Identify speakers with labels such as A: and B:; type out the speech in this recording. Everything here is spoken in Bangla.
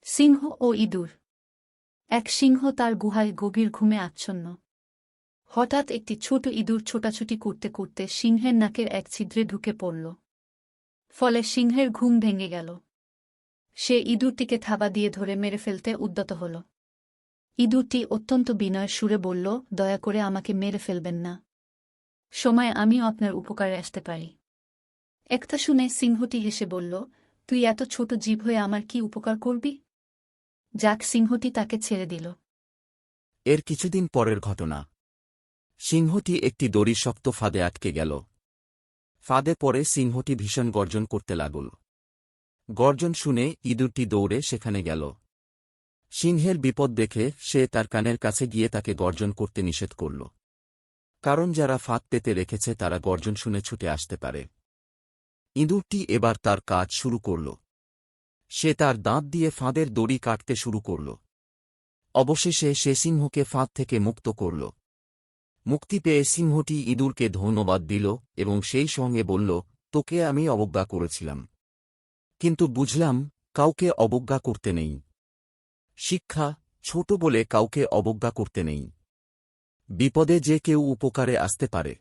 A: সিংহ ও ইঁদুর। এক সিংহ তার গুহায় গভীর ঘুমে আচ্ছন্ন। হঠাৎ একটি ছোট ইঁদুর ছোটাছুটি করতে করতে সিংহের নাকের এক ছিদ্রে ঢুকে পড়ল। ফলে সিংহের ঘুম ভেঙে গেল। সে ইঁদুরটিকে থাবা দিয়ে ধরে মেরে ফেলতে উদ্যত হল। ইঁদুরটি অত্যন্ত বিনয়ের সুরে বলল, দয়া করে আমাকে মেরে ফেলবেন না। সময় আমিও আপনার উপকারে আসতে পারি। একটা শুনে সিংহটি হেসে বলল, তুই এত ছোট জীব হয়ে আমার কি উপকার করবি? যাক, সিংহটি তাকে ছেড়ে দিল।
B: এর কিছুদিন পরের ঘটনা। সিংহটি একটি দড়ির শক্ত ফাঁদে আটকে গেল। ফাঁদে পড়ে সিংহটি ভীষণ গর্জন করতে লাগল। গর্জন শুনে ইঁদুরটি দৌড়ে সেখানে গেল। সিংহের বিপদ দেখে সে তার কানের কাছে গিয়ে তাকে গর্জন করতে নিষেধ করল, কারণ যারা ফাঁদ পেতে রেখেছে তারা গর্জন শুনে ছুটে আসতে পারে। ইঁদুরটি এবার তার কাজ শুরু করল। সে তার দাঁত দিয়ে ফাঁদের দড়ি কাটতে শুরু করল। অবশেষে সে সিংহকে ফাঁদ থেকে মুক্ত করল। মুক্তি পেয়ে সিংহটি ইঁদুরকে ধন্যবাদ দিল এবং সেই সঙ্গে বলল, তোকে আমি অবজ্ঞা করেছিলাম, কিন্তু বুঝলাম কাউকে অবজ্ঞা করতে নেই। শিক্ষা: ছোট বলে কাউকে অবজ্ঞা করতে নেই। বিপদে যে কেউ উপকারে আসতে পারে।